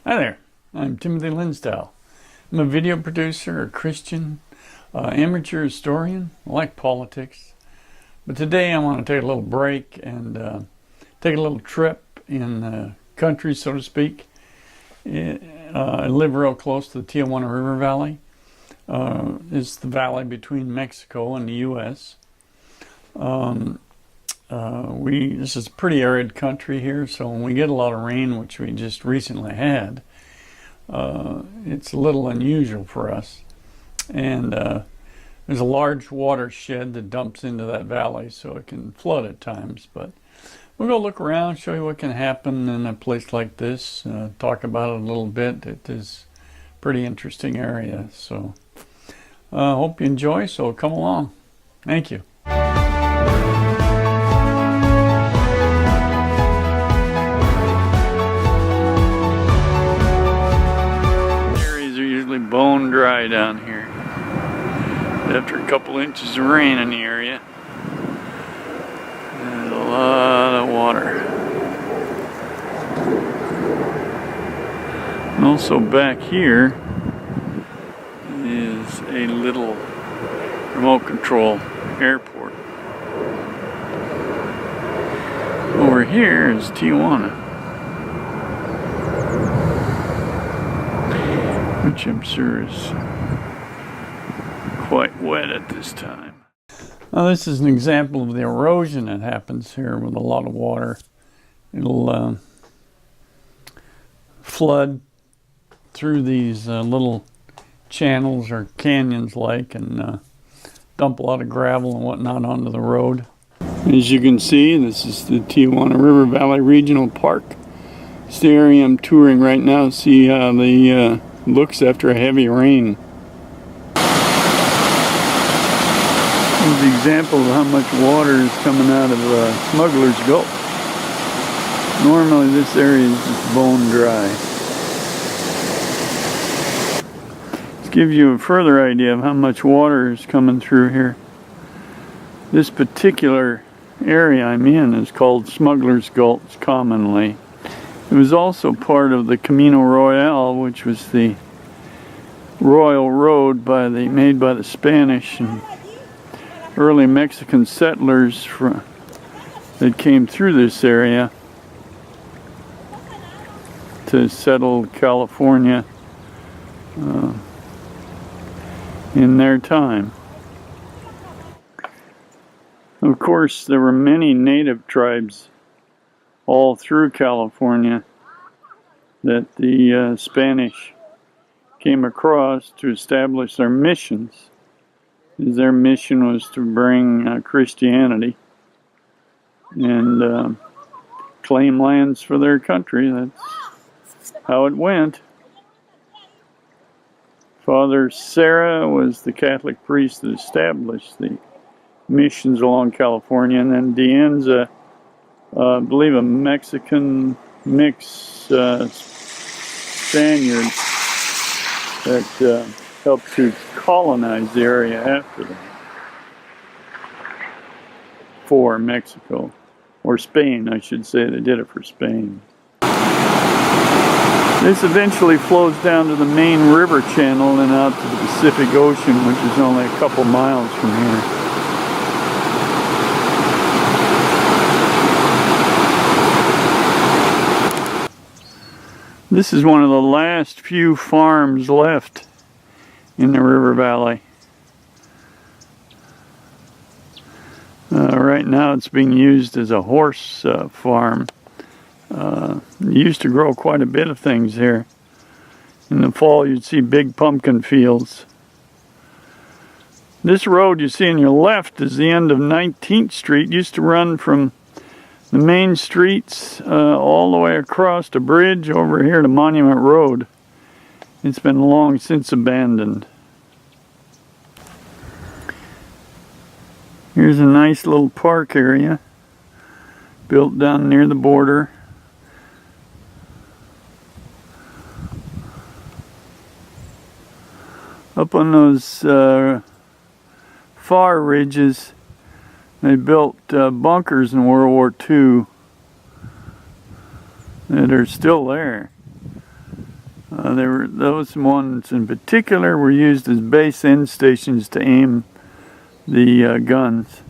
Hi there, I'm Timothy Linsdau. I'm a video producer, a Christian, amateur historian. I like politics. But today I want to take a little break and take a little trip in the country, so to speak. I live real close to the Tijuana River Valley. It's the valley between Mexico and the U.S. This is a pretty arid country here, so when we get a lot of rain, which we just recently had, it's a little unusual for us. And there's a large watershed that dumps into that valley, so it can flood at times. But we'll go look around, show you what can happen in a place like this, talk about it a little bit. It is a pretty interesting area, so hope you enjoy, so come along. Thank you. Bone dry down here after a couple inches of rain in the area. There's a lot of water. And also back here is a little remote control airport. Over here is Tijuana, which I'm sure is quite wet at this time. Now this is an example of the erosion that happens here with a lot of water. It'll flood through these little channels or canyons like and dump a lot of gravel and whatnot onto the road. As you can see, this is the Tijuana River Valley Regional Park. It's the area I'm touring right now. See how the looks after a heavy rain. Here's an example of how much water is coming out of Smugglers Gulch. Normally this area is just bone dry. This gives you a further idea of how much water is coming through here. This particular area I'm in is called Smugglers Gulch commonly. It was also part of the Camino Royal, which was the royal road made by the Spanish and early Mexican settlers that came through this area to settle California in their time. Of course, there were many native tribes all through California that the Spanish came across to establish their missions. Their mission was to bring Christianity and claim lands for their country. That's how it went. Father Serra was the Catholic priest that established the missions along California, and then Dienza, I believe a Mexican mix Spaniard that helped to colonize the area after that for Mexico, or Spain I should say. They did it for Spain. This eventually flows down to the main river channel and out to the Pacific Ocean, which is only a couple miles from here. This is one of the last few farms left in the river valley. Right now it's being used as a horse farm. It used to grow quite a bit of things here. In the fall you'd see big pumpkin fields. This road you see on your left is the end of 19th Street. It used to run from the main streets all the way across the bridge over here to Monument Road. It's been long since abandoned. Here's a nice little park area built down near the border. Up on those far ridges, they built bunkers in World War II that are still there. Those ones in particular were used as base end stations to aim the guns.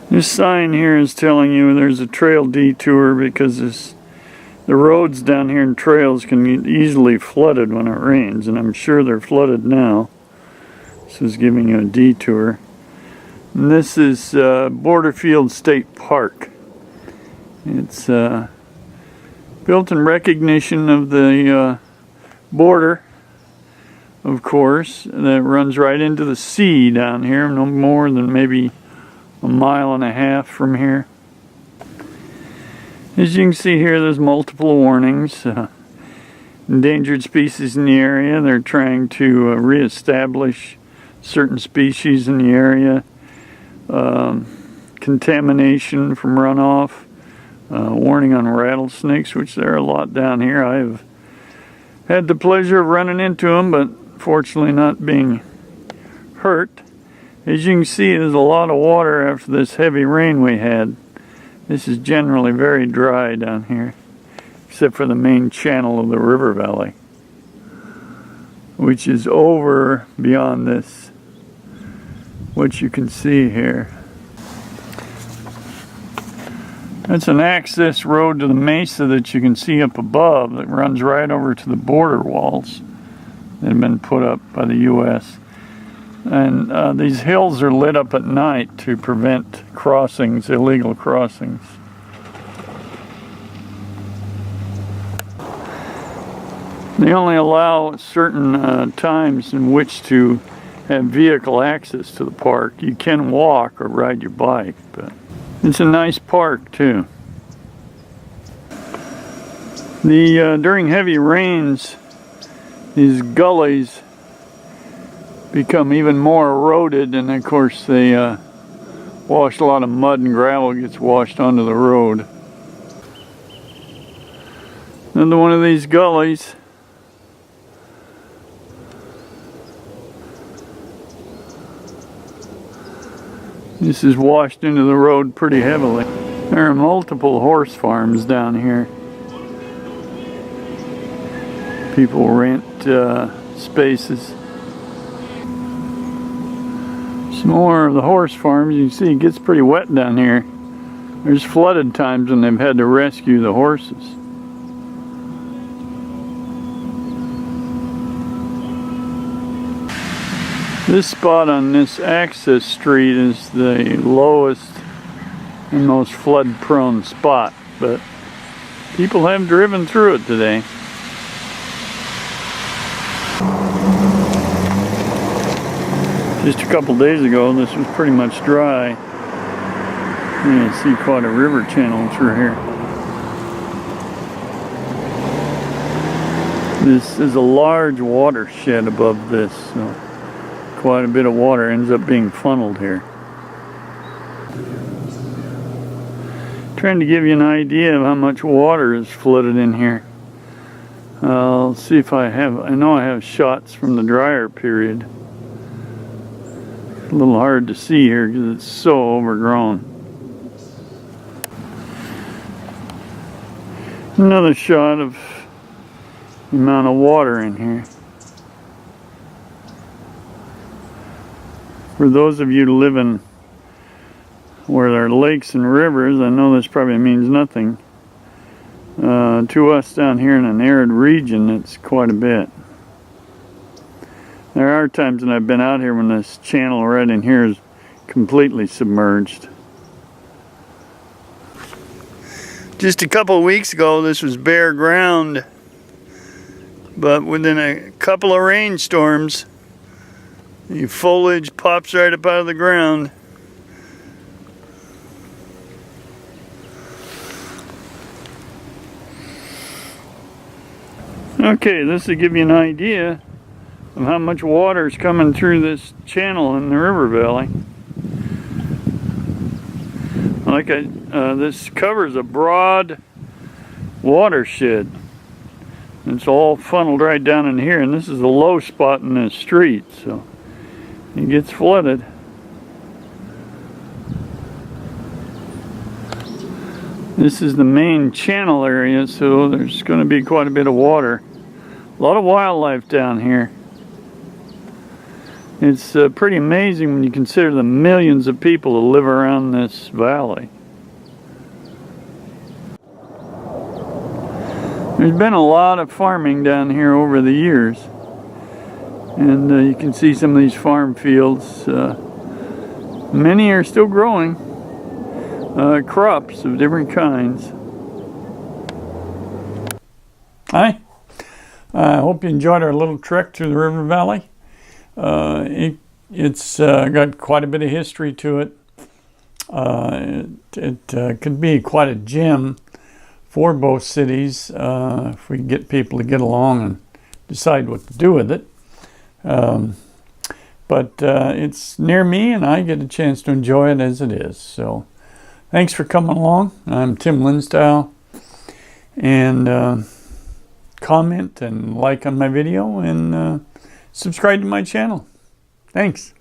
This sign here is telling you there's a trail detour because the roads down here and trails can get easily flooded when it rains, and I'm sure they're flooded now. This is giving you a detour. And this is Borderfield State Park. It's built in recognition of the border, of course, that runs right into the sea down here, no more than maybe a mile and a half from here. As you can see here, there's multiple warnings. Endangered species in the area. They're trying to reestablish certain species in the area. Contamination from runoff. Warning on rattlesnakes, which there are a lot down here. I have had the pleasure of running into them, but fortunately not being hurt. As you can see, there's a lot of water after this heavy rain we had. This is generally very dry down here, except for the main channel of the river valley, which is over beyond this, what you can see here. That's an access road to the mesa that you can see up above that runs right over to the border walls that have been put up by the U.S. And these hills are lit up at night to prevent crossings, illegal crossings. They only allow certain times in which to have vehicle access to the park. You can walk or ride your bike, but it's a nice park too. During heavy rains, these gullies become even more eroded, and of course they wash a lot of mud and gravel gets washed onto the road. Another one of these gullies. This is washed into the road pretty heavily. There are multiple horse farms down here. People rent spaces. Some more of the horse farms. You can see it gets pretty wet down here. There's flooded times when they've had to rescue the horses. This spot on this access street is the lowest and most flood-prone spot, but people have driven through it today. Just a couple days ago, this was pretty much dry. You can see quite a river channel through here. This is a large watershed above this, so quite a bit of water ends up being funneled here. Trying to give you an idea of how much water is flooded in here. I'll see if I know I have shots from the drier period. A little hard to see here because it's so overgrown. Another shot of the amount of water in here. For those of you living where there are lakes and rivers, I know this probably means nothing. To us down here in an arid region, it's quite a bit. There are times when I've been out here when this channel right in here is completely submerged. Just a couple of weeks ago, this was bare ground, but within a couple of rainstorms, the foliage pops right up out of the ground. Okay, this will give you an idea of how much water is coming through this channel in the river valley. This covers a broad watershed. It's all funneled right down in here, and this is a low spot in this street, so it gets flooded. This is the main channel area, so there's going to be quite a bit of water. A lot of wildlife down here. It's pretty amazing when you consider the millions of people that live around this valley. There's been a lot of farming down here over the years. And you can see some of these farm fields. Many are still growing crops of different kinds. Hi. I hope you enjoyed our little trek through the river valley. It's got quite a bit of history to it. It could be quite a gem for both cities if we can get people to get along and decide what to do with it. But it's near me and I get a chance to enjoy it as it is. So thanks for coming along. I'm Tim Linsdau. And comment and like on my video and subscribe to my channel. Thanks.